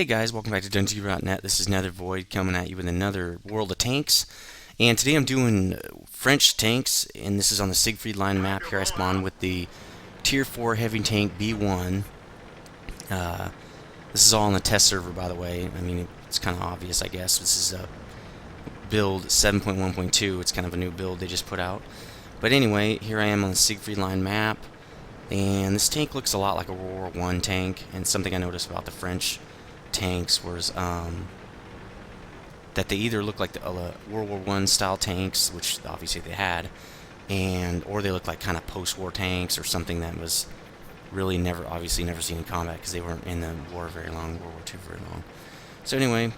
Hey guys, welcome back to dungeongurunet. This is Nethervoid coming at you with another World of Tanks. And today I'm doing French tanks, and this is on the Siegfried line map. Here I spawn with the Tier 4 heavy tank B1. This is all on the test server, by the way. I mean, it's kind of obvious, I guess. This is a build 7.1.2. It's kind of a new build they just put out. But anyway, here I am on the Siegfried line map. And this tank looks a lot like a World War I tank. And something I noticed about the French tanks was that they either look like the World War I style tanks, which obviously they had, or they look like kind of post-war tanks or something that was really obviously never seen in combat because they weren't in the war very long, World War II very long. So anyway,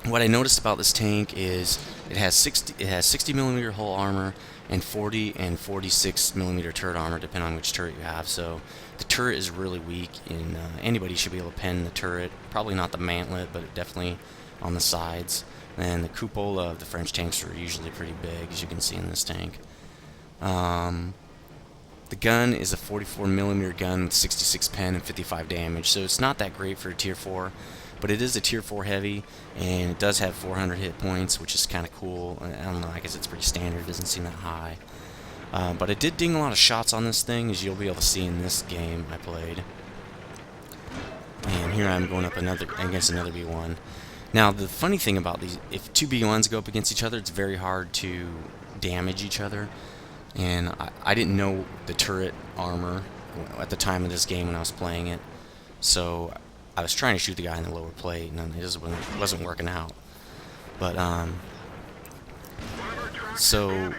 what I noticed about this tank is it has 60 millimeter hull armor and 40 and 46 millimeter turret armor, depending on which turret you have. So the turret is really weak, and anybody should be able to pen the turret. Probably not the mantlet, but definitely on the sides. And the cupola of the French tanks are usually pretty big, as you can see in this tank. The gun is a 44 millimeter gun with 66 pen and 55 damage, so it's not that great for a Tier 4. But it is a Tier 4 heavy, and it does have 400 hit points, which is kind of cool. I don't know, I guess it's pretty standard, it doesn't seem that high. But I did ding a lot of shots on this thing, as you'll be able to see in this game I played. And here I'm going up against another B1. Now, the funny thing about these, if two B1s go up against each other, it's very hard to damage each other. And I didn't know the turret armor at the time of this game when I was playing it. So I was trying to shoot the guy in the lower plate, and it wasn't working out. But, so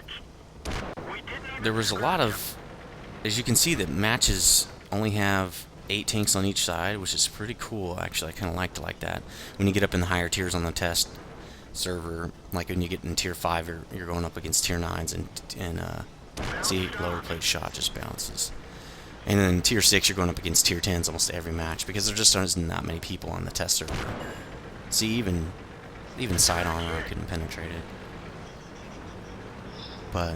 there was a lot of, as you can see, the matches only have 8 tanks on each side, which is pretty cool, actually. I kind of liked it like that. When you get up in the higher tiers on the test server, like when you get in Tier 5, you're going up against Tier 9s, and see, lower plate shot just bounces. And then Tier 6, you're going up against Tier 10s almost every match, because there just aren't that many people on the test server. See, even side armor couldn't penetrate it. But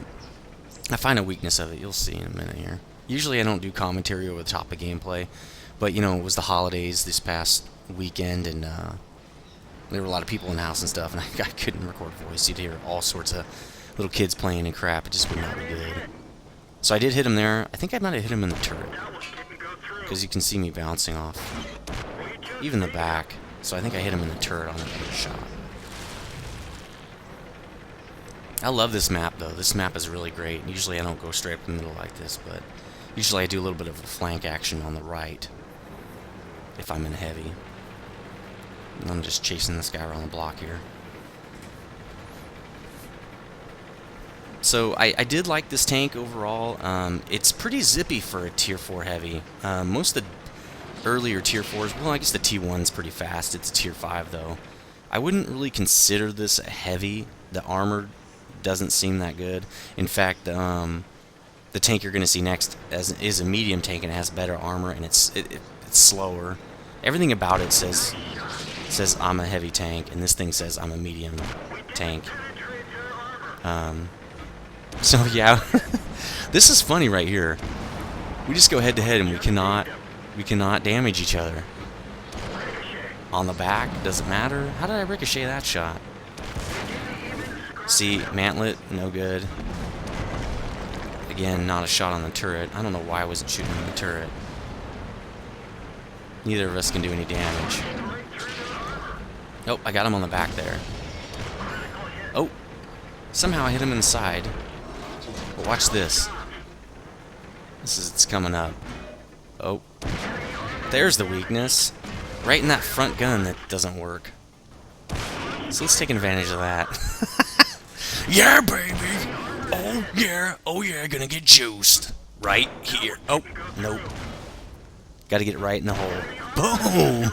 I find a weakness of it, you'll see in a minute here. Usually I don't do commentary over the top of gameplay, but you know, it was the holidays this past weekend, and there were a lot of people in the house and stuff, and I couldn't record voice. You'd hear all sorts of little kids playing and crap. It just would not be good. So I did hit him there. I think I might have hit him in the turret, because you can see me bouncing off even the back. So I think I hit him in the turret on the other shot. I love this map, though. This map is really great. Usually I don't go straight up the middle like this, but usually I do a little bit of a flank action on the right if I'm in heavy. And I'm just chasing this guy around the block here. So I did like this tank overall. It's pretty zippy for a Tier 4 heavy. Most of the earlier Tier 4s, well, I guess the T1's pretty fast. It's a Tier 5, though. I wouldn't really consider this a heavy. The armor doesn't seem that good. In fact, the tank you're going to see next is a medium tank, and it has better armor, and it's slower. Everything about it says I'm a heavy tank, and this thing says I'm a medium tank. So yeah, this is funny right here. We just go head to head, and we cannot damage each other. On the back, does it matter? How did I ricochet that shot? See, mantlet, no good. Again, not a shot on the turret. I don't know why I wasn't shooting on the turret. Neither of us can do any damage. Oh, I got him on the back there. Oh, somehow I hit him in the side. But watch this. It's coming up. Oh, there's the weakness. Right in that front gun that doesn't work. So let's take advantage of that. Yeah, baby! Oh yeah, gonna get juiced. Right here. Oh, nope. Gotta get it right in the hole. Boom!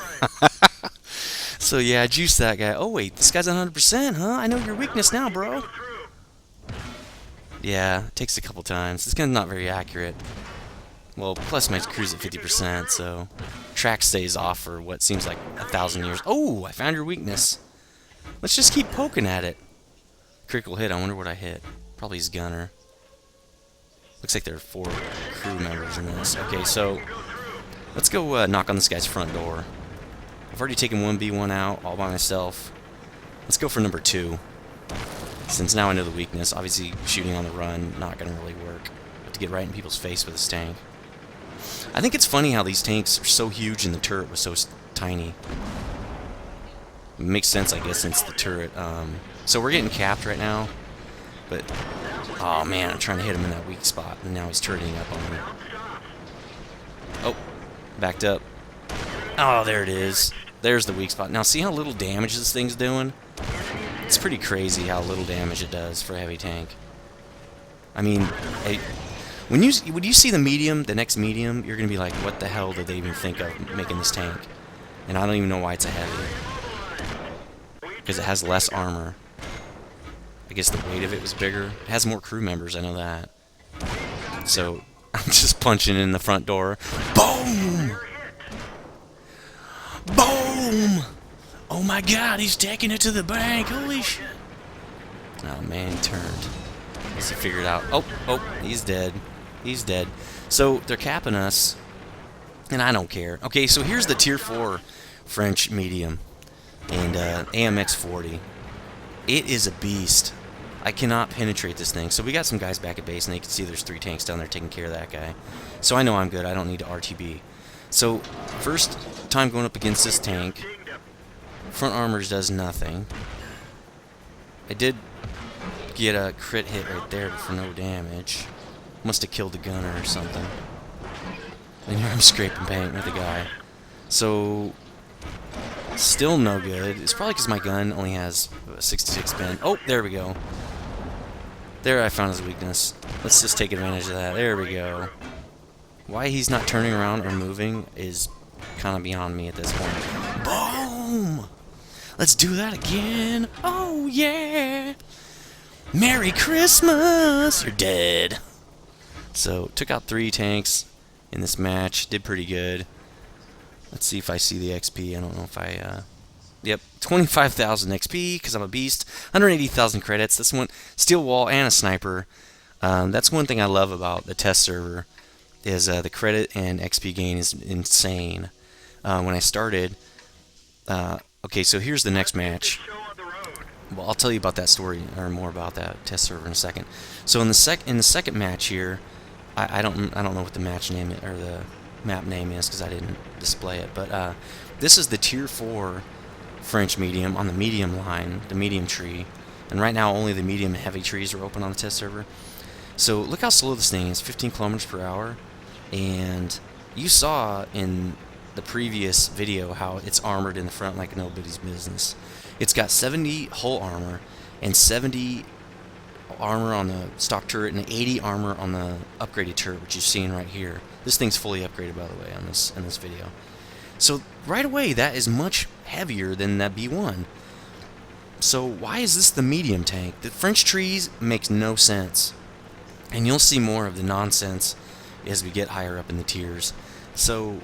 So yeah, I juiced that guy. Oh wait, this guy's 100%, huh? I know your weakness now, bro. Yeah, it takes a couple times. This gun's not very accurate. Well, plus my cruise at 50%, so track stays off for what seems like 1,000 years. Oh, I found your weakness. Let's just keep poking at it. Critical hit, I wonder what I hit. Probably his gunner. Looks like there are 4 crew members in this. Okay, so let's go knock on this guy's front door. I've already taken one B1 out all by myself. Let's go for number 2. Since now I know the weakness, obviously shooting on the run, not going to really work. Have to get right in people's face with this tank. I think it's funny how these tanks are so huge and the turret was so tiny. It makes sense, I guess, since the turret... so we're getting capped right now. But, oh man, I'm trying to hit him in that weak spot, and now he's turreting up on me. Oh, backed up. Oh, there it is. There's the weak spot. Now, see how little damage this thing's doing? It's pretty crazy how little damage it does for a heavy tank. I mean, when you see the medium, the next medium, you're going to be like, what the hell did they even think of making this tank? And I don't even know why it's a heavy. Because it has less armor. I guess the weight of it was bigger. It has more crew members, I know that. So, I'm just punching in the front door. Boom! Boom! Oh my god, he's taking it to the bank. Holy shit. Oh man, he turned. Guess he figured out. Oh, he's dead. He's dead. So, they're capping us. And I don't care. Okay, so here's the Tier 4 French medium. And AMX 40. It is a beast. I cannot penetrate this thing. So we got some guys back at base, and you can see there's 3 tanks down there taking care of that guy. So I know I'm good. I don't need to RTB. So, first time going up against this tank. Front armors does nothing. I did get a crit hit right there for no damage. Must have killed the gunner or something. And here I'm scraping paint with the guy. So... still no good. It's probably because my gun only has a 66 pin. Oh, there we go. There I found his weakness. Let's just take advantage of that. There we go. Why he's not turning around or moving is kind of beyond me at this point. Boom! Let's do that again. Oh, yeah! Merry Christmas! You're dead. So, took out 3 tanks in this match. Did pretty good. Let's see if I see the XP. I don't know if I, yep, 25,000 XP, because I'm a beast. 180,000 credits. This one, steel wall and a sniper. That's one thing I love about the test server, is the credit and XP gain is insane. When I started, okay, so here's the next match. Well, I'll tell you about that story, or more about that test server in a second. So in the second match here, I don't know what the match name is, or the map name is, because I didn't display it, but this is the Tier 4 French medium on the medium line, the medium tree, and right now only the medium and heavy trees are open on the test server. So look how slow this thing is, 15 kilometers per hour, and you saw in the previous video how it's armored in the front like nobody's business. It's got 70 hull armor and 70 armor on the stock turret and 80 armor on the upgraded turret, which you're seeing right here. This thing's fully upgraded, by the way, on this in this video. So right away, that is much heavier than that B1. So why is this the medium tank? The French trees makes no sense, and you'll see more of the nonsense as we get higher up in the tiers. So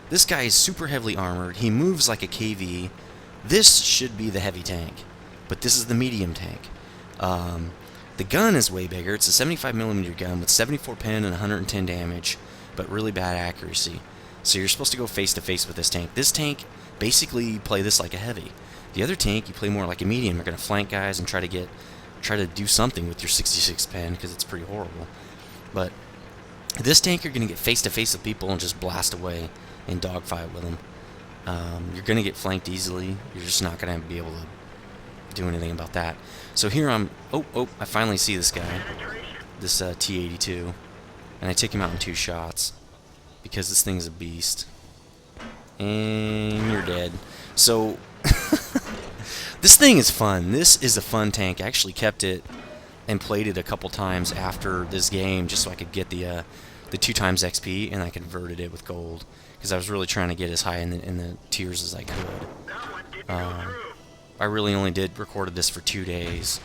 this guy is super heavily armored. He moves like a KV. This should be the heavy tank, but this is the medium tank. The gun is way bigger. It's a 75mm gun with 74 pin and 110 damage, but really bad accuracy. So you're supposed to go face to face with this tank. This tank, basically, you play this like a heavy. The other tank, you play more like a medium. You're going to flank guys and try to do something with your 66 pin, because it's pretty horrible. But this tank, you're going to get face to face with people and just blast away and dogfight with them. You're going to get flanked easily. You're just not going to be able to do anything about that. So here I'm... Oh, I finally see this guy. This T-82. And I take him out in 2 shots, because this thing's a beast. And you're dead. So, this thing is fun. This is a fun tank. I actually kept it and played it a couple times after this game, just so I could get the 2 times XP, and I converted it with gold, because I was really trying to get as high in the tiers as I could. I really only recorded this for 2 days.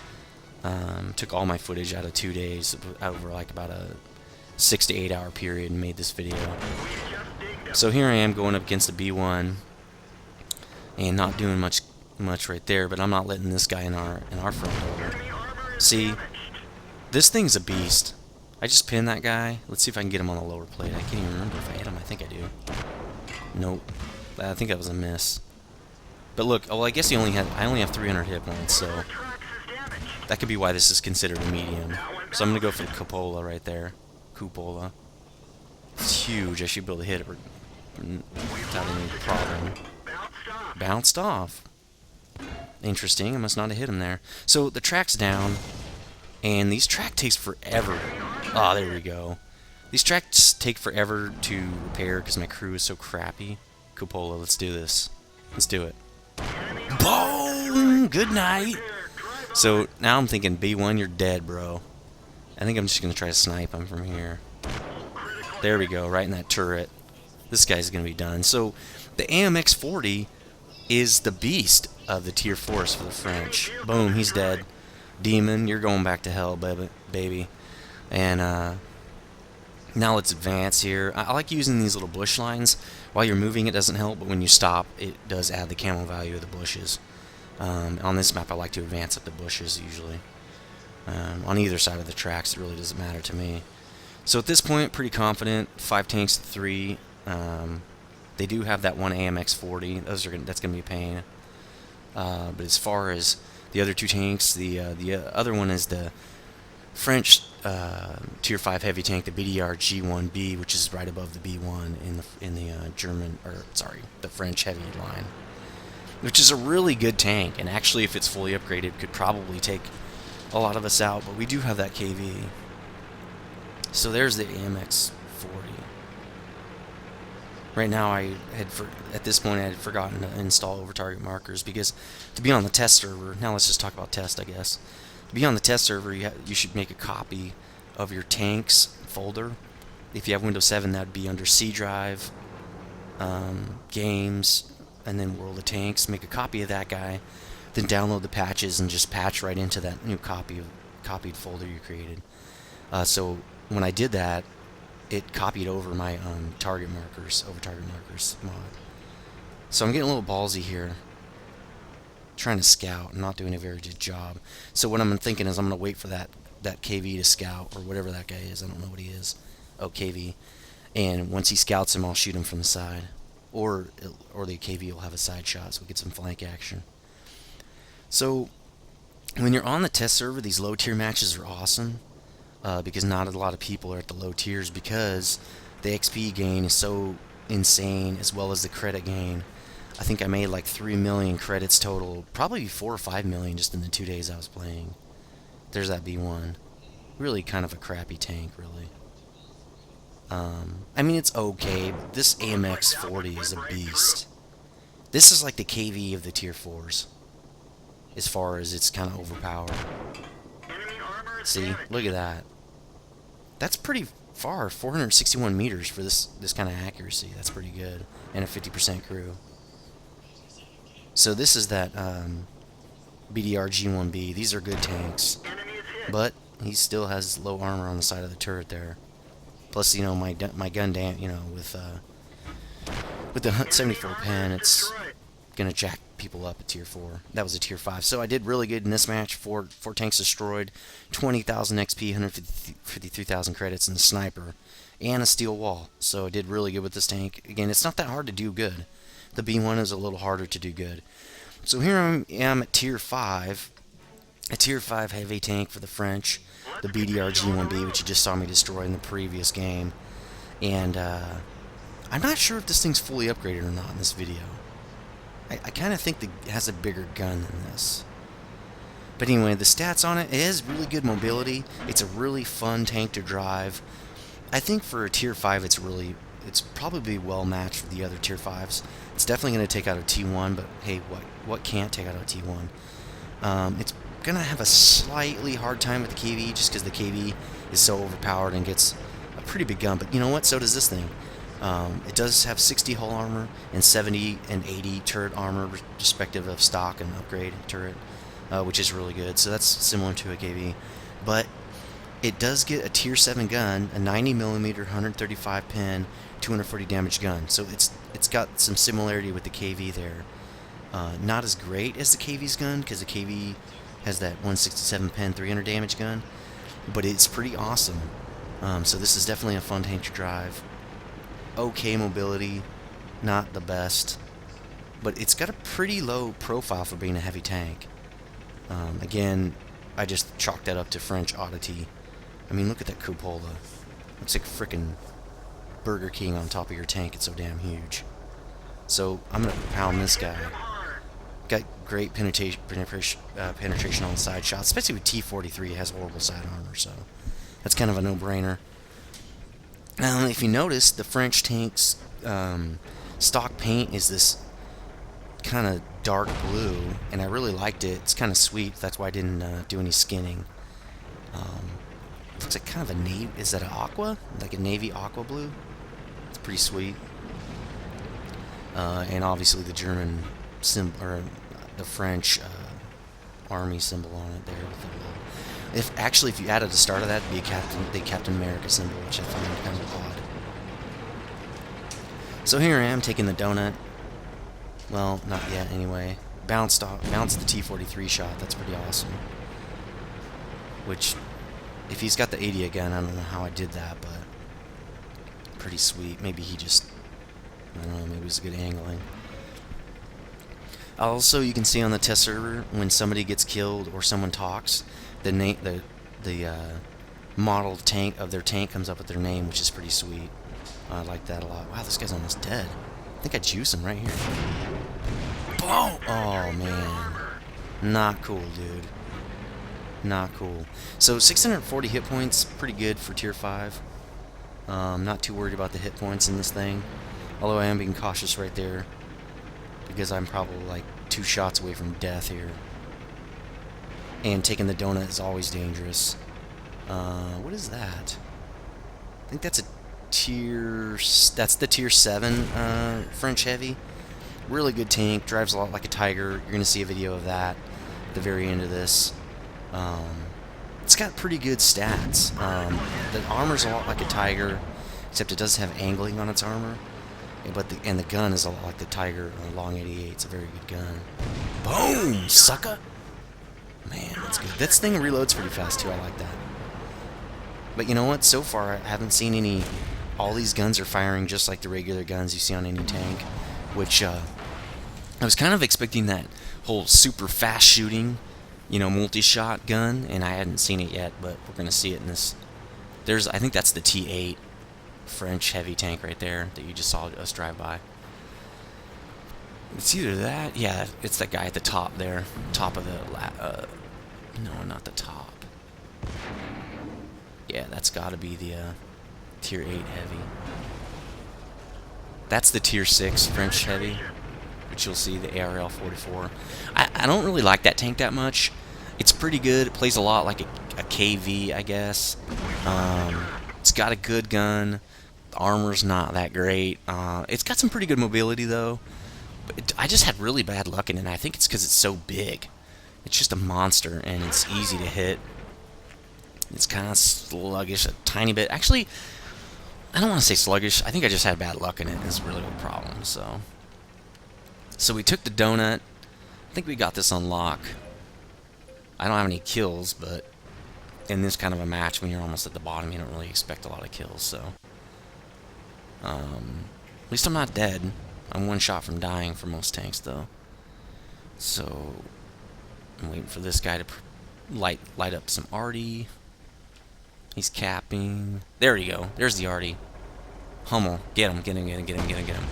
Took all my footage out of 2 days, over like about a 6 to 8 hour period, and made this video. So here I am going up against the B1 and not doing much right there, but I'm not letting this guy in our front door. See, this thing's a beast. I just pinned that guy. Let's see if I can get him on the lower plate. I can't even remember if I hit him. I think I do. Nope. I think that was a miss. But look, well, I guess I only have 300 hit points, so that could be why this is considered a medium. So I'm gonna go for the cupola right there. Cupola. It's huge. I should be able to hit it without any problem. Bounced off. Interesting. I must not have hit him there. So the track's down, and these track takes forever. Ah, there we go. These tracks take forever to repair because my crew is so crappy. Cupola, let's do this. Let's do it. Boom! Good night. So now I'm thinking, B1, you're dead, bro. I think I'm just gonna try to snipe him from here. There we go, right in that turret. This guy's gonna be done. So the AMX 40 is the beast of the tier 4s for the French. Boom, he's dead. Demon, you're going back to hell, baby. And now let's advance here. I like using these little bush lines. While you're moving, it doesn't help, but when you stop, it does add the camo value of the bushes. On this map, I like to advance up the bushes usually. On either side of the tracks, it really doesn't matter to me. So at this point, pretty confident. 5 tanks to 3. They do have that one AMX 40. That's gonna be a pain. But as far as the other 2 tanks, the other one is the French tier 5 heavy tank, the BDR G1B, which is right above the B1 in the French heavy line, which is a really good tank. And actually, if it's fully upgraded, could probably take a lot of us out. But we do have that KV. So there's the AMX 40. Right now, at this point I had forgotten to install over target markers because to be on the test server. Now let's just talk about test, I guess. To be on the test server, you should make a copy of your tanks folder. If you have Windows 7, that would be under C drive, games, and then World of Tanks. Make a copy of that guy, then download the patches and just patch right into that new copied folder you created. So when I did that, it copied over my target markers mod. So I'm getting a little ballsy here, trying to scout and not doing a very good job. So what I'm thinking is I'm going to wait for that KV to scout, or whatever that guy is. I don't know what he is. Oh, KV. And once he scouts him, I'll shoot him from the side. Or the KV will have a side shot, so we get some flank action. So when you're on the test server, these low tier matches are awesome. Because not a lot of people are at the low tiers because the XP gain is so insane, as well as the credit gain. I think I made like 3 million credits total, probably 4 or 5 million just in the 2 days I was playing. There's that B1. Really kind of a crappy tank, really. I mean, it's okay, but this AMX 40 is a beast. This is like the KV of the tier 4s, as far as it's kind of overpowered. See, look at that. That's pretty far, 461 meters for this kind of accuracy. That's pretty good, and a 50% crew. So this is that BDR G1B. These are good tanks, but he still has low armor on the side of the turret there. Plus, you know, my gun, with the 74 pen, it's gonna jack people up at tier 4. That was a tier 5. So I did really good in this match. Four tanks destroyed, 20,000 XP, 153,000 credits, and a sniper, and a steel wall. So I did really good with this tank. Again, it's not that hard to do good. The B1 is a little harder to do good. So here I am at tier 5, a tier 5 heavy tank for the French, the BDR G1B, which you just saw me destroy in the previous game. And I'm not sure if this thing's fully upgraded or not in this video. I kind of think it has a bigger gun than this. But anyway, the stats on it has really good mobility. It's a really fun tank to drive. I think for a tier 5, it's probably well matched with the other tier 5s. It's definitely going to take out a T1, but hey, what can't take out a T1? It's going to have a slightly hard time with the KV, just because the KV is so overpowered and gets a pretty big gun. But you know what? So does this thing. It does have 60 hull armor and 70 and 80 turret armor, respective of stock and upgrade turret, which is really good. So that's similar to a KV. But it does get a tier 7 gun, a 90mm, 135 pin, 240 damage gun. So it's got some similarity with the KV there. Not as great as the KV's gun, because the KV has that 167 pin, 300 damage gun. But it's pretty awesome. So this is definitely a fun tank to drive. Okay mobility, not the best, but it's got a pretty low profile for being a heavy tank. Again, I just chalked that up to French oddity. I mean, look at that cupola. Looks like frickin' Burger King on top of your tank. It's so damn huge. So I'm gonna pound this guy. Got great penetration on the side shots, especially with T-43. It has horrible side armor, so that's kind of a no-brainer. Now, if you notice, the French tank's stock paint is this kind of dark blue, and I really liked it. It's kind of sweet. That's why I didn't do any skinning. Looks like kind of a navy. Is that an aqua? Like a navy aqua blue? It's pretty sweet. And obviously the German symbol, or the French army symbol on it there. With the little, if you added the start of that, it'd be the Captain America symbol, which I find kind of odd. So here I am taking the donut. Well, not yet anyway. Bounced the T-43 shot. That's pretty awesome. Which, if he's got the 80 again, I don't know how I did that, but pretty sweet. Maybe he just, I don't know, maybe it was good angling. Also, you can see on the test server, when somebody gets killed or someone talks, the model tank of their tank comes up with their name, which is pretty sweet. I like that a lot. Wow, this guy's almost dead. I think I juice him right here. Boom! Oh, man. Not cool, dude. Not cool. So, 640 hit points, pretty good for Tier 5. Not too worried about the hit points in this thing. Although I am being cautious right there, because I'm probably like 2 shots away from death here. And taking the donut is always dangerous. What is that? I think that's a that's the Tier 7 French Heavy. Really good tank, drives a lot like a Tiger. You're going to see a video of that at the very end of this. It's got pretty good stats. The armor's a lot like a Tiger, except it does have angling on its armor. But the gun is a lot like the Tiger Long 88. It's a very good gun. Boom, sucker! Man, that's good. This thing reloads pretty fast too. I like that. But you know what? So far, I haven't seen any. All these guns are firing just like the regular guns you see on any tank, which I was kind of expecting that whole super fast shooting, you know, multi-shot gun, and I hadn't seen it yet. But we're gonna see it in this. I think that's the T8 French heavy tank right there that you just saw us drive by. It's either that, yeah, it's that guy at the top there, top of the, no, not the top. Yeah, that's got to be the Tier 8 heavy. That's the Tier 6 French heavy, which you'll see, the ARL 44. I don't really like that tank that much. It's pretty good. It plays a lot like a KV, I guess. It's got a good gun. The armor's not that great. It's got some pretty good mobility, though. But I just had really bad luck in it, and I think it's because it's so big. It's just a monster, and it's easy to hit. It's kind of sluggish, a tiny bit. Actually, I don't want to say sluggish. I think I just had bad luck in it. It's really a problem, so we took the donut. I think we got this on lock. I don't have any kills, but in this kind of a match, when you're almost at the bottom, you don't really expect a lot of kills, so. At least I'm not dead. I'm one shot from dying for most tanks, though. So, I'm waiting for this guy to light up some arty. He's capping. There you go. There's the arty. Hummel. Get him, get him, get him, get him, get him, get him.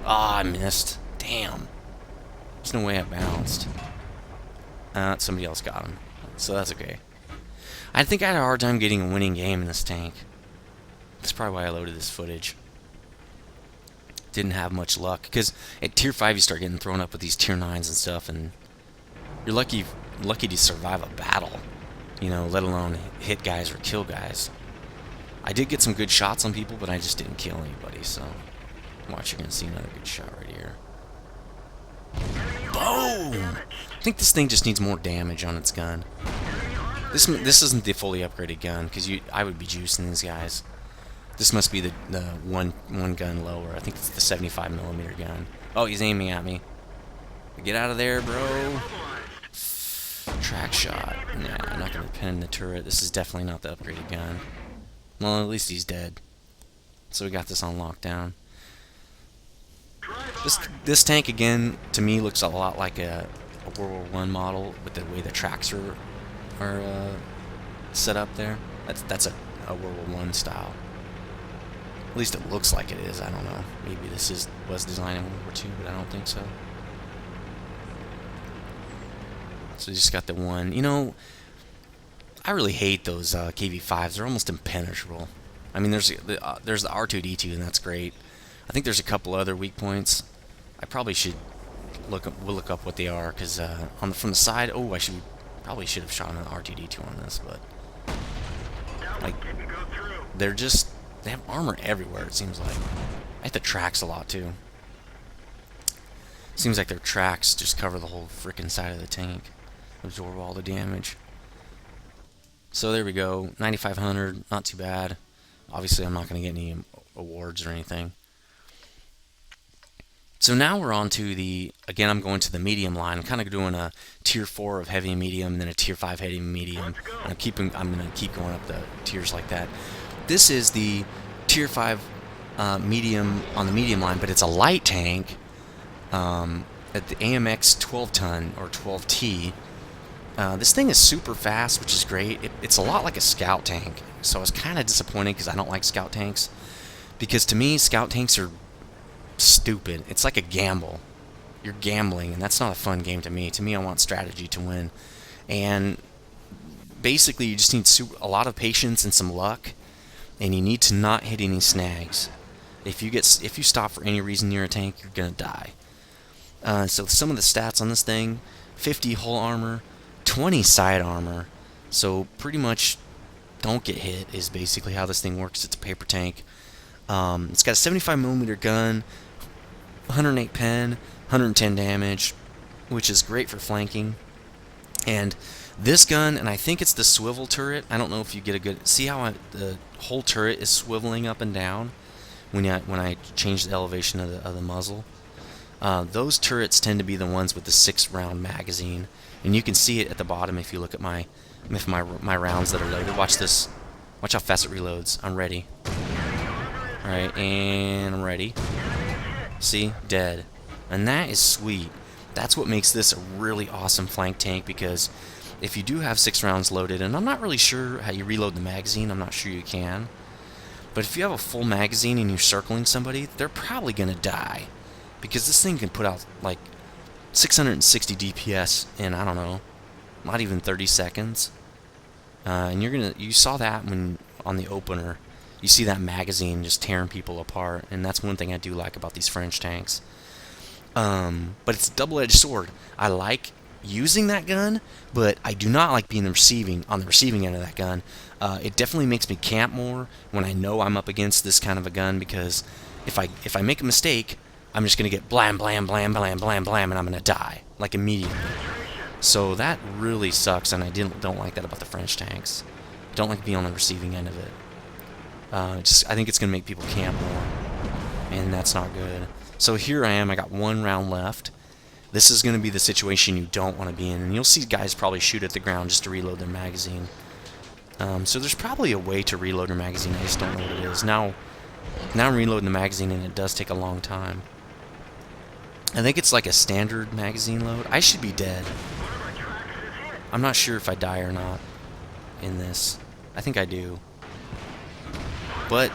Ah, I missed. Damn. There's no way I bounced. Somebody else got him. So that's okay. I think I had a hard time getting a winning game in this tank. That's probably why I loaded this footage. Didn't have much luck, because at Tier 5 you start getting thrown up with these Tier 9s and stuff, and you're lucky to survive a battle, you know, let alone hit guys or kill guys. I did get some good shots on people, but I just didn't kill anybody, so watch, you're going to see another good shot right here. Boom! I think this thing just needs more damage on its gun. This isn't the fully upgraded gun, because I would be juicing these guys. This must be the one gun lower. I think it's the 75mm gun. Oh, he's aiming at me. Get out of there, bro. Track shot. Nah, I'm not going to pin the turret. This is definitely not the upgraded gun. Well, at least he's dead. So we got this on lockdown. This tank again to me looks a lot like a World War One model with the way the tracks are set up there. That's a World War One style. At least it looks like it is. I don't know. Maybe this was designed in World War II, but I don't think so. So you just got the one. You know, I really hate those KV5s. They're almost impenetrable. I mean, there's the R2D2, and that's great. I think there's a couple other weak points. I probably should look up what they are, because from the side, oh, probably should have shot an R2D2 on this, but like they have armor everywhere. It seems like I hit the tracks a lot too. Seems like their tracks just cover the whole freaking side of the tank, absorb all the damage. So there we go, 9,500, not too bad. Obviously, I'm not going to get any awards or anything. So now we're on to again, I'm going to the medium line. I'm kind of doing a tier 4 of heavy and medium, and then a tier 5 heavy and medium. And I'm going to keep going up the tiers like that. This is the tier 5 medium on the medium line, but it's a light tank at the AMX 12-ton or 12T. This thing is super fast, which is great. It's a lot like a scout tank, so I was kind of disappointed because I don't like scout tanks. Because to me, scout tanks are stupid. It's like a gamble. You're gambling, and that's not a fun game to me. To me, I want strategy to win. And basically, you just need a lot of patience and some luck, and you need to not hit any snags. If you stop for any reason near a tank, you're gonna die. So some of the stats on this thing: 50 hull armor, 20 side armor. So pretty much don't get hit is basically how this thing works. It's a paper tank. It's got a 75mm gun, 108 pen, 110 damage, which is great for flanking. And this gun, and I think it's the swivel turret. I don't know if you get a good... See how the whole turret is swiveling up and down when I change the elevation of the muzzle? Those turrets tend to be the ones with the 6-round magazine. And you can see it at the bottom if you look at my rounds that are loaded. Watch this. Watch how fast it reloads. I'm ready. Alright, and I'm ready. See? Dead. And that is sweet. That's what makes this a really awesome flank tank, because if you do have 6 rounds loaded, and I'm not really sure how you reload the magazine, I'm not sure you can, but if you have a full magazine and you're circling somebody, they're probably going to die, because this thing can put out like 660 DPS in, I don't know, not even 30 seconds. And you saw that when on the opener. You see that magazine just tearing people apart, and that's one thing I do like about these French tanks. But it's a double-edged sword. I like using that gun, but I do not like being on the receiving end of that gun. It definitely makes me camp more when I know I'm up against this kind of a gun, because if I make a mistake, I'm just gonna get blam, blam, blam, blam, blam, blam, and I'm gonna die like immediately. So that really sucks, and I don't like that about the French tanks. Don't like being on the receiving end of it. I think it's going to make people camp more, and that's not good. So here I am, I got 1 round left. This is going to be the situation you don't want to be in, and you'll see guys probably shoot at the ground just to reload their magazine. So there's probably a way to reload your magazine, I just don't know what it is. Now I'm reloading the magazine, and it does take a long time. I think it's like a standard magazine load. I should be dead. I'm not sure if I die or not in this. I think I do. But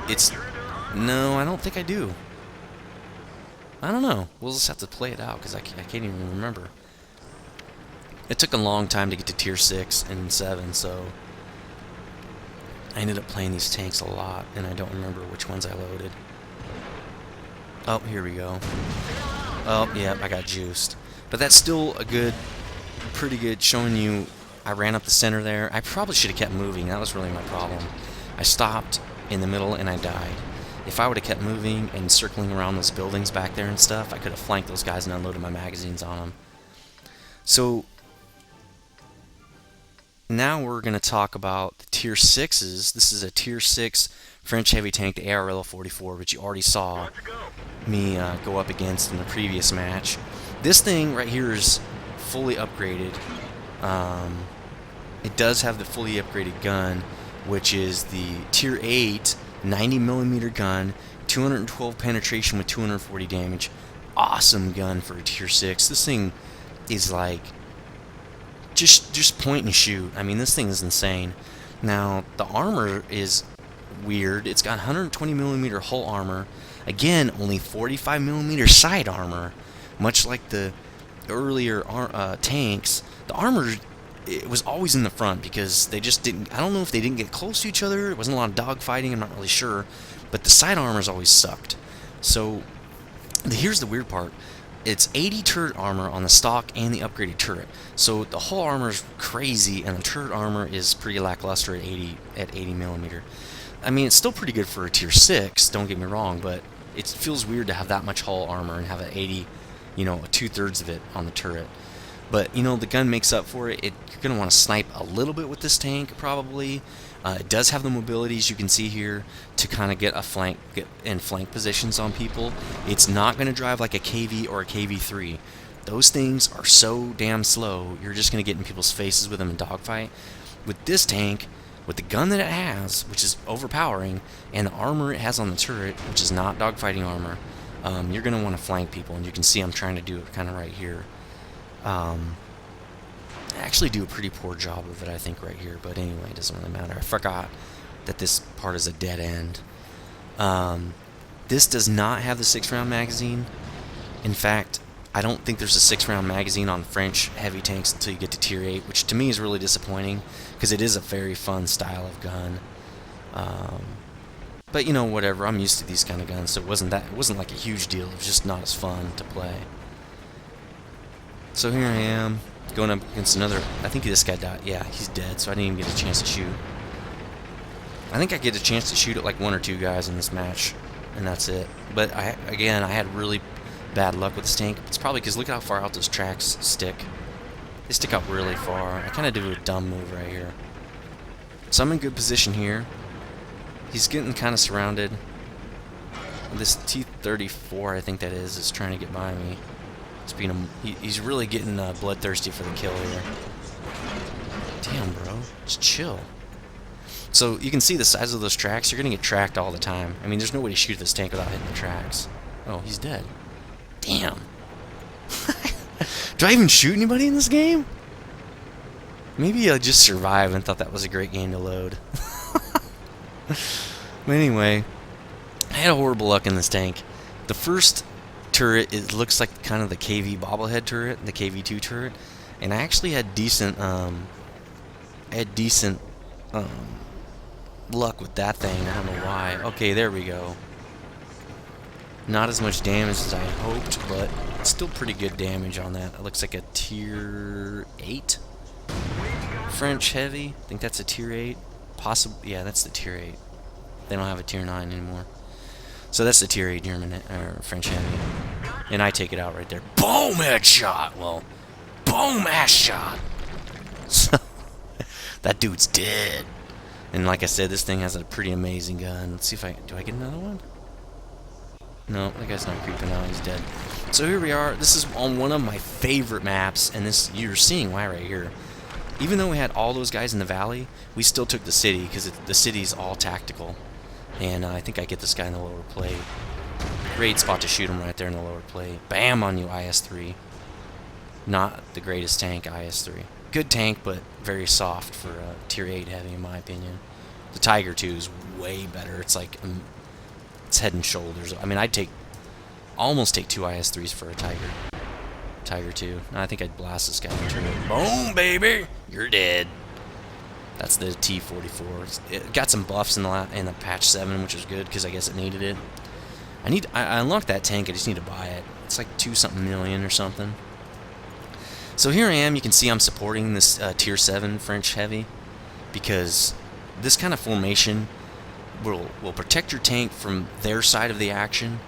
no, I don't think I do. I don't know. We'll just have to play it out, because I can't even remember. It took a long time to get to tier 6 and 7, so I ended up playing these tanks a lot, and I don't remember which ones I loaded. Oh, here we go. Oh, yeah, I got juiced. But that's still pretty good, showing you I ran up the center there. I probably should have kept moving. That was really my problem. I stopped in the middle and I died. If I would have kept moving and circling around those buildings back there and stuff, I could have flanked those guys and unloaded my magazines on them. So now we're going to talk about the tier 6s. This is a tier 6 French heavy tank, the ARL M4, which you already saw me go up against in the previous match. This thing right here is fully upgraded. It does have the fully upgraded gun, which is the tier 8 90mm gun, 212 penetration with 240 damage. awesome gun for a tier 6. This thing is like just point and shoot. I mean, this thing is insane. Now, the armor is weird. It's got 120mm hull armor. Again, only 45mm side armor. Much like the earlier tanks, the armor, it was always in the front because they just didn't, I don't know if they didn't get close to each other. It wasn't a lot of dogfighting, I'm not really sure. But the side armors always sucked. So, here's the weird part. It's 80 turret armor on the stock and the upgraded turret. So the whole armor is crazy, and the turret armor is pretty lackluster at 80mm. I mean, it's still pretty good for a tier 6, don't get me wrong, but it feels weird to have that much hull armor and have an 80, you know, 2/3 of it on the turret. But, you know, the gun makes up for it. You're going to want to snipe a little bit with this tank, probably. It does have the mobilities you can see here to kind of get in flank positions on people. It's not going to drive like a KV or a KV3. Those things are so damn slow, you're just going to get in people's faces with them in dogfight. With this tank, with the gun that it has, which is overpowering, and the armor it has on the turret, which is not dogfighting armor, you're going to want to flank people. And you can see I'm trying to do it kind of right here. I actually do a pretty poor job of it, I think, right here, but anyway, it doesn't really matter. I forgot that this part is a dead end. This does not have the 6-round magazine. In fact, I don't think there's a 6-round magazine on French heavy tanks until you get to tier 8, which to me is really disappointing, because it is a very fun style of gun. But you know, whatever, I'm used to these kind of guns, so it wasn't like a huge deal. It was just not as fun to play. So here I am, going up against another. I think this guy died. Yeah, he's dead, so I didn't even get a chance to shoot. I think I get a chance to shoot at like 1 or 2 guys in this match, and that's it. But again, I had really bad luck with this tank. It's probably because look how far out those tracks stick. They stick out really far. I kind of do a dumb move right here. So I'm in good position here. He's getting kind of surrounded. This T-34, I think that is trying to get by me. He's really getting bloodthirsty for the kill here. Damn, bro. Just chill. So you can see the size of those tracks. You're going to get tracked all the time. I mean, there's no way to shoot this tank without hitting the tracks. Oh, he's dead. Damn. Do I even shoot anybody in this game? Maybe I just survived and thought that was a great game to load. But anyway, I had horrible luck in this tank. The first turret, it looks like kind of the KV bobblehead turret, the KV2 turret, and I actually had decent luck with that thing. I don't know why. Okay, there we go. Not as much damage as I hoped, but still pretty good damage on that. It looks like a tier 8 French heavy. I think that's a tier 8. Possibly, yeah, that's the tier 8. They don't have a tier 9 anymore. So that's the tier 8 German or French heavy. And I take it out right there. Boom, headshot. Well, boom, ass shot. So that dude's dead. And like I said, this thing has a pretty amazing gun. Let's see if do I get another one? No, that guy's not creeping out. He's dead. So here we are. This is on one of my favorite maps, and this you're seeing why right here. Even though we had all those guys in the valley, we still took the city because the city's all tactical. And I think I get this guy in the lower plate. Great spot to shoot him right there in the lower plate. Bam on you, IS-3. Not the greatest tank, IS-3. Good tank, but very soft for a tier 8 heavy, in my opinion. The Tiger 2 is way better. It's like it's head and shoulders. I mean, I'd almost take 2 IS-3s for a Tiger 2. I think I'd blast this guy into it. Boom, baby! You're dead. That's the T-44. It got some buffs in the patch 7, which was good because I guess it needed it. I unlocked that tank. I just need to buy it. It's like 2-something million or something. So here I am. You can see I'm supporting this tier 7 French heavy because this kind of formation will protect your tank from their side of the action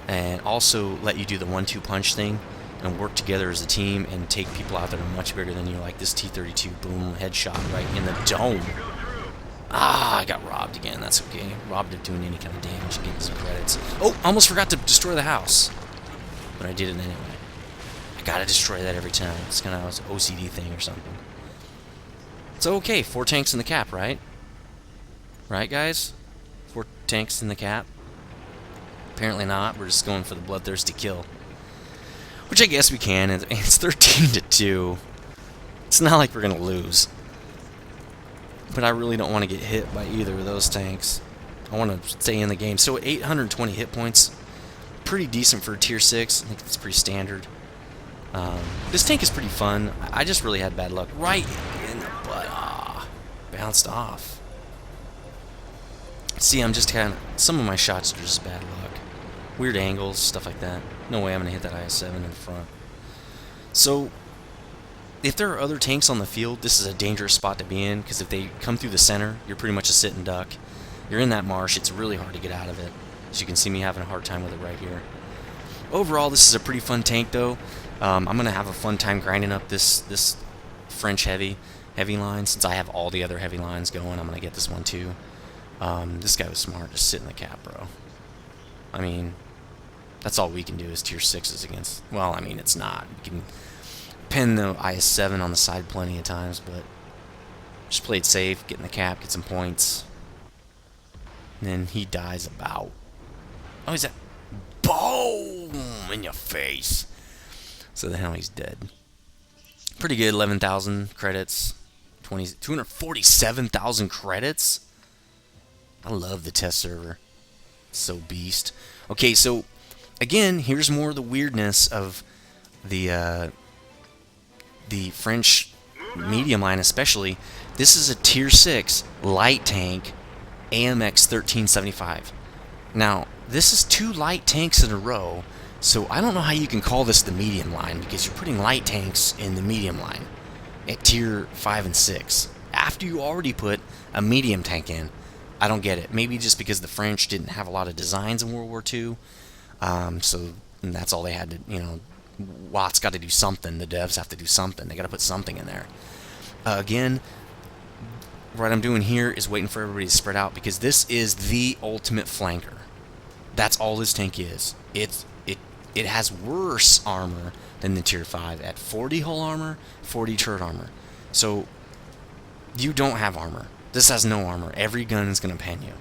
and also let you do the 1-2 punch thing and work together as a team and take people out that are much bigger than you, like this T-32, boom, headshot right in the dome. Ah, I got robbed again. That's okay. Robbed of doing any kind of damage and getting some credits. Oh, almost forgot to destroy the house. But I did it anyway. I gotta destroy that every time. It's kind of an OCD thing or something. So, okay, 4 tanks in the cap, right? Right, guys? 4 tanks in the cap? Apparently not. We're just going for the bloodthirsty kill. Which I guess we can. It's 13-2. It's not like we're going to lose. But I really don't want to get hit by either of those tanks. I want to stay in the game. So 820 hit points. Pretty decent for a tier 6. I think it's pretty standard. This tank is pretty fun. I just really had bad luck. Right in the butt. Ah, bounced off. See, I'm just kind of... Some of my shots are just bad luck. Weird angles, stuff like that. No way I'm going to hit that IS-7 in front. So, if there are other tanks on the field, this is a dangerous spot to be in, because if they come through the center, you're pretty much a sit and duck. You're in that marsh. It's really hard to get out of it. As you can see me having a hard time with it right here. Overall, this is a pretty fun tank, though. I'm going to have a fun time grinding up this French heavy line. Since I have all the other heavy lines going, I'm going to get this one too. This guy was smart. Just sit in the cap, bro. I mean, that's all we can do is tier 6s against... Well, I mean, it's not. We can pin the IS-7 on the side plenty of times, but just play it safe, get in the cap, get some points. And then he dies about... Oh, he's at... Boom! In your face. So the hell he's dead. Pretty good, 11,000 credits. 247,000 credits? I love the test server. It's so beast. Okay, so again, here's more of the weirdness of the French medium line, especially. This is a tier 6 light tank AMX 1375. Now, this is 2 light tanks in a row, so I don't know how you can call this the medium line, because you're putting light tanks in the medium line at tier 5 and 6 after you already put a medium tank in. I don't get it. Maybe just because the French didn't have a lot of designs in World War II, so that's all they had to, you know. Watt's got to do something. The devs have to do something. They got to put something in there. Again, what I'm doing here is waiting for everybody to spread out, because this is the ultimate flanker. That's all this tank is. It has worse armor than the tier 5 at 40 hull armor, 40 turret armor. So you don't have armor. This has no armor. Every gun is going to pen you.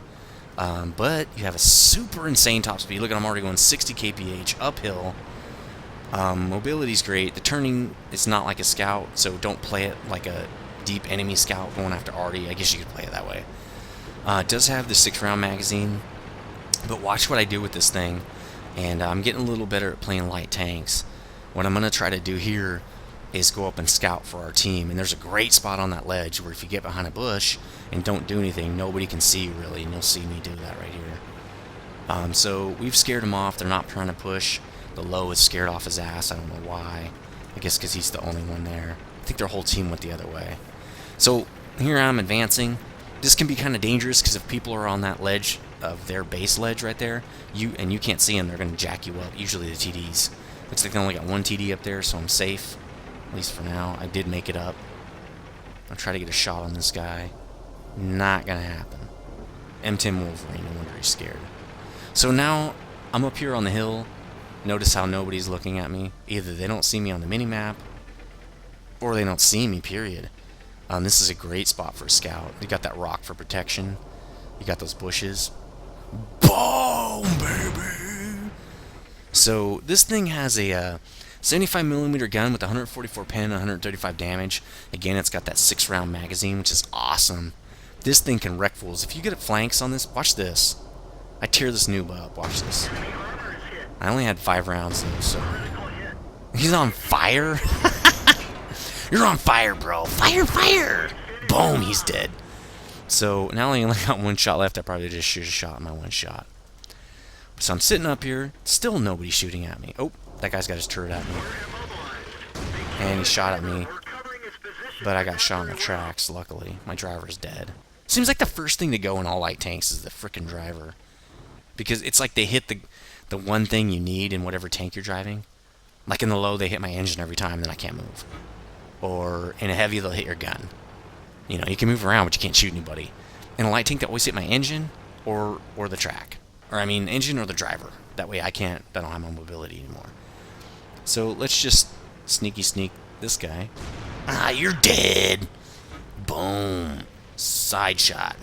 But you have a super insane top speed. Look at, I'm already going 60 kph uphill. Mobility's great. The turning is not like a scout, so don't play it like a deep enemy scout going after Artie. I guess you could play it that way. It does have the 6-round magazine, but watch what I do with this thing. And I'm getting a little better at playing light tanks. What I'm going to try to do here is go up and scout for our team. And there's a great spot on that ledge where if you get behind a bush and don't do anything, nobody can see you really, and you'll see me do that right here. So we've scared him off. They're not trying to push. The low is scared off his ass. I don't know why. I guess because he's the only one there. I think their whole team went the other way. So here I'm advancing. This can be kind of dangerous because if people are on that ledge of their base ledge right there, you can't see them, they're going to jack you up. Usually the TDs. Looks like they only got 1 TD up there, so I'm safe. At least for now. I did make it up. I'll try to get a shot on this guy. Not going to happen. M10 Wolverine, no wonder he's scared. So now I'm up here on the hill. Notice how nobody's looking at me. Either they don't see me on the minimap, or they don't see me, period. This is a great spot for a scout. You got that rock for protection. You got those bushes. Boom, baby! So this thing has a 75mm gun with 144 pen and 135 damage. Again, it's got that 6-round magazine, which is awesome. This thing can wreck fools. If you get flanks on this, watch this. I tear this noob up. Watch this. I only had 5 rounds though, so... He's on fire? You're on fire, bro. Fire, fire! Boom, he's dead. So, now I only got 1 shot left. I probably just shoot a shot in my 1 shot. So I'm sitting up here. Still nobody shooting at me. Oh, that guy's got his turret at me. And he shot at me. But I got shot on the tracks, luckily. My driver's dead. Seems like the first thing to go in all light tanks is the frickin' driver. Because it's like they hit the one thing you need in whatever tank you're driving. Like in the low, they hit my engine every time, then I can't move. Or in a heavy, they'll hit your gun. You know, you can move around, but you can't shoot anybody. In a light tank, they always hit my engine or the track. Or, I mean, engine or the driver. That way I don't have my mobility anymore. So, let's just sneaky sneak this guy. Ah, you're dead! Boom. Side shot.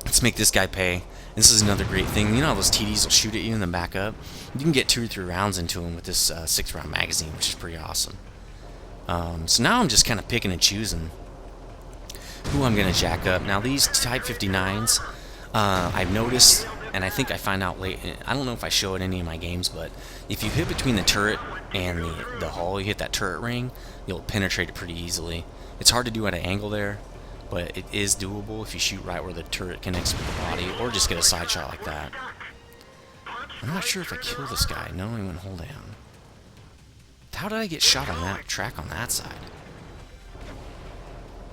Let's make this guy pay. This is another great thing. You know how those TDs will shoot at you and then back up? You can get 2 or 3 rounds into them with this 6-round magazine, which is pretty awesome. So now I'm just kind of picking and choosing who I'm going to jack up. Now these Type 59s, I've noticed, and I think I find out late, I don't know if I show it in any of my games, but if you hit between the turret and the hull, you hit that turret ring, you'll penetrate it pretty easily. It's hard to do at an angle there, but it is doable if you shoot right where the turret connects with the body, or just get a side shot like that. I'm not sure if I kill this guy. No, I went hold down. How did I get shot on that track on that side?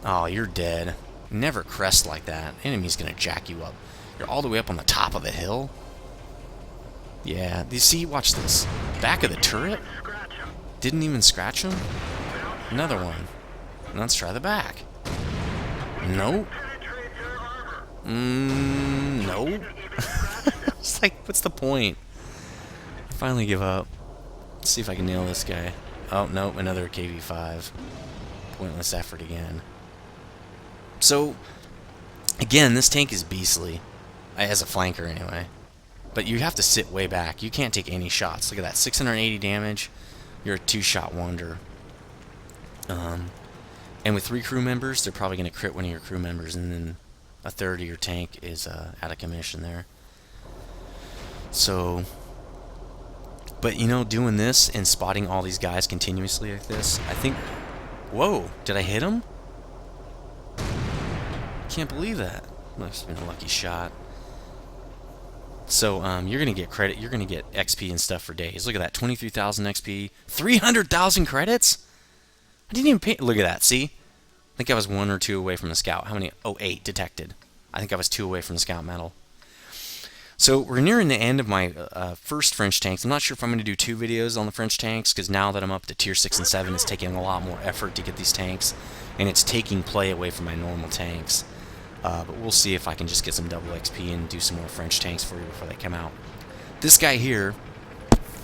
Oh, you're dead. Never crest like that. Enemy's gonna jack you up. You're all the way up on the top of the hill. Yeah, you see, watch this. Back of the turret? Didn't even scratch him? Another one. Let's try the back. Nope. Nope. It's like, what's the point? I finally give up. Let's see if I can nail this guy. Oh, nope, another KV5. Pointless effort again. So, again, this tank is beastly. As a flanker, anyway. But you have to sit way back. You can't take any shots. Look at that, 680 damage. You're a 2-shot wonder. And with 3 crew members, they're probably going to crit one of your crew members, and then a third of your tank is out of commission there. So, but you know, doing this and spotting all these guys continuously like this, I think... Whoa, did I hit him? Can't believe that. Must have been a lucky shot. So, you're going to get credit, you're going to get XP and stuff for days. Look at that, 23,000 XP, 300,000 credits? I didn't even pay. Look at that, see? I think I was 1 or 2 away from the scout. How many? Oh, 8 detected. I think I was 2 away from the scout medal. So we're nearing the end of my first French tanks. I'm not sure if I'm going to do 2 videos on the French tanks, because now that I'm up to tier 6 and 7, it's taking a lot more effort to get these tanks, and it's taking play away from my normal tanks. But we'll see if I can just get some double XP and do some more French tanks for you before they come out. This guy here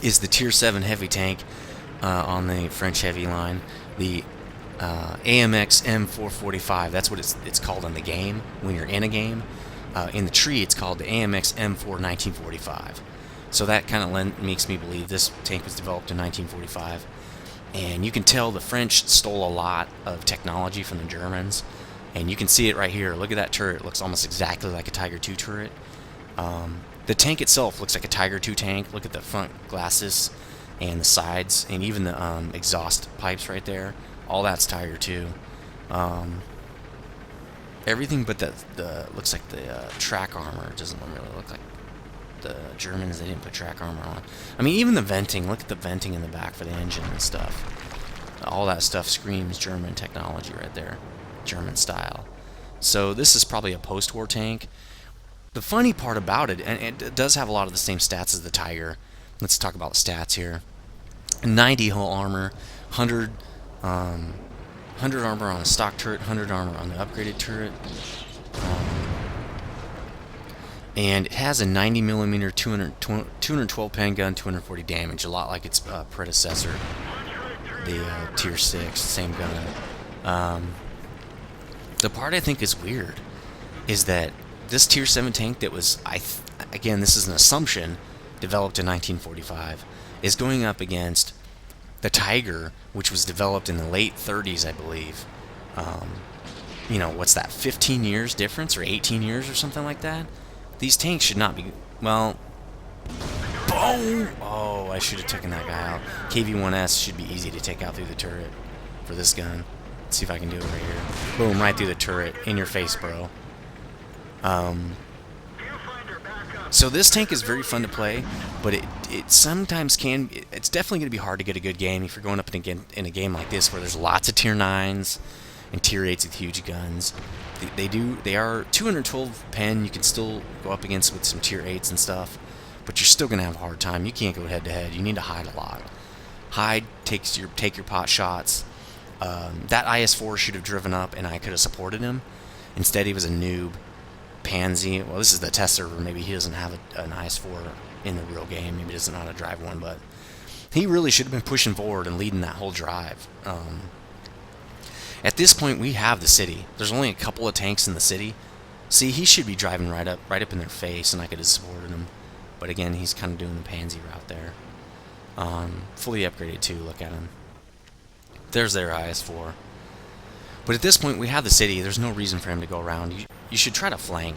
is the tier 7 heavy tank on the French heavy line. The AMX M445, that's what it's called in the game, when you're in a game. In the tree, it's called the AMX M4 1945. So that kind of makes me believe this tank was developed in 1945. And you can tell the French stole a lot of technology from the Germans. And you can see it right here. Look at that turret. It looks almost exactly like a Tiger II turret. The tank itself looks like a Tiger II tank. Look at the front glasses and the sides, and even the exhaust pipes right there. All that's Tiger II. Everything but the looks like the track armor doesn't really look like the Germans. They didn't put track armor on. I mean, even the venting. Look at the venting in the back for the engine and stuff. All that stuff screams German technology right there. German style. So this is probably a post-war tank. The funny part about it, and it does have a lot of the same stats as the Tiger. Let's talk about the stats here. 90 hull armor, 100 armor on a stock turret, 100 armor on the upgraded turret. And it has a 90mm 212 pen gun, 240 damage, a lot like its predecessor, the tier 6, same gun. The part I think is weird is that this tier 7 tank that was, again, this is an assumption, developed in 1945, is going up against the Tiger, which was developed in the late 30s, I believe. You know, what's that, 15 years difference, or 18 years, or something like that? These tanks should not be, well, boom! Oh, I should have taken that guy out. KV-1S should be easy to take out through the turret for this gun. Let's see if I can do it right here. Boom, right through the turret. In your face, bro. So this tank is very fun to play, but it sometimes can... It's definitely going to be hard to get a good game if you're going up in a game like this where there's lots of tier 9s and tier 8s with huge guns. They are 212 pen. You can still go up against with some tier 8s and stuff, but you're still going to have a hard time. You can't go head-to-head. You need to hide a lot. Hide, take your pot shots. That IS-4 should have driven up and I could have supported him. Instead, he was a noob. Pansy. Well, this is the test server. Maybe he doesn't have an IS-4 in the real game. Maybe he doesn't know how to drive one, but he really should have been pushing forward and leading that whole drive. At this point, we have the city. There's only a couple of tanks in the city. See, he should be driving right up in their face, and I could have supported him. But again, he's kind of doing the pansy route there. Fully upgraded too. Look at him. There's their IS-4. But at this point, we have the city. There's no reason for him to go around. You should try to flank.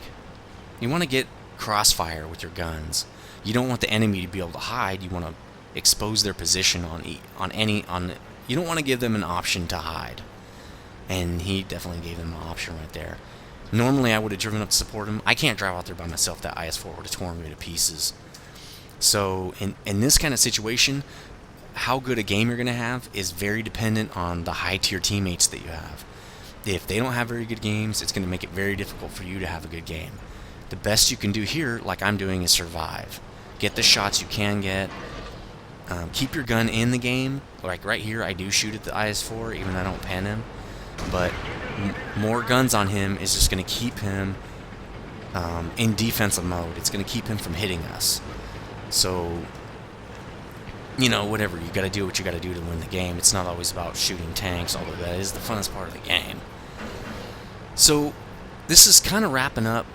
You want to get crossfire with your guns. You don't want the enemy to be able to hide. You want to expose their position you don't want to give them an option to hide. And he definitely gave them an option right there. Normally, I would have driven up to support him. I can't drive out there by myself. That IS-4 would have torn me to pieces. So, in this kind of situation, how good a game you're going to have is very dependent on the high-tier teammates that you have. If they don't have very good games, it's going to make it very difficult for you to have a good game. The best you can do here, like I'm doing, is survive. Get the shots you can get. Keep your gun in the game. Like right here, I do shoot at the IS-4, even though I don't pan him. But more guns on him is just going to keep him in defensive mode. It's going to keep him from hitting us. So, you know, whatever. You got to do what you got to do to win the game. It's not always about shooting tanks, although that is the funnest part of the game. So, this is kind of wrapping up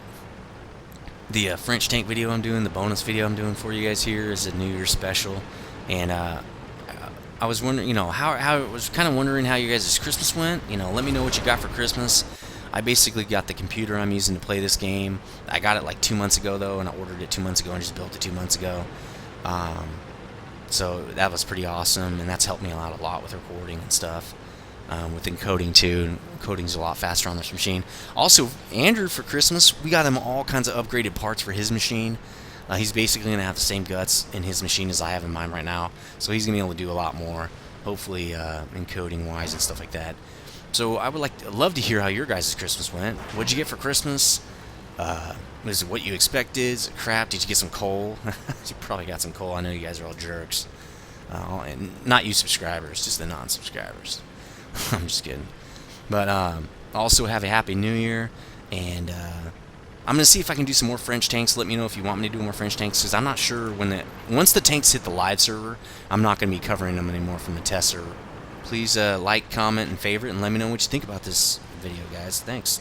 the French tank video I'm doing. The bonus video I'm doing for you guys here is a New Year's special. And I was wondering, you know, how I was kind of wondering how you guys' Christmas went. You know, let me know what you got for Christmas. I basically got the computer I'm using to play this game. I got it like 2 months ago, though, and I ordered it 2 months ago and just built it 2 months ago. So that was pretty awesome, and that's helped me out a lot with recording and stuff. With encoding, too. Encoding's a lot faster on this machine. Also, Andrew, for Christmas, we got him all kinds of upgraded parts for his machine. He's basically going to have the same guts in his machine as I have in mine right now. So he's going to be able to do a lot more, hopefully encoding-wise and stuff like that. So I would love to hear how your guys' Christmas went. What'd you get for Christmas? Was it what you expected? Is it crap? Did you get some coal? You probably got some coal. I know you guys are all jerks. And not you subscribers, just the non-subscribers. I'm just kidding. But also have a Happy New Year. And I'm going to see if I can do some more French tanks. Let me know if you want me to do more French tanks, because I'm not sure once the tanks hit the live server, I'm not going to be covering them anymore from the test server. Please like, comment, and favorite, and let me know what you think about this video, guys. Thanks.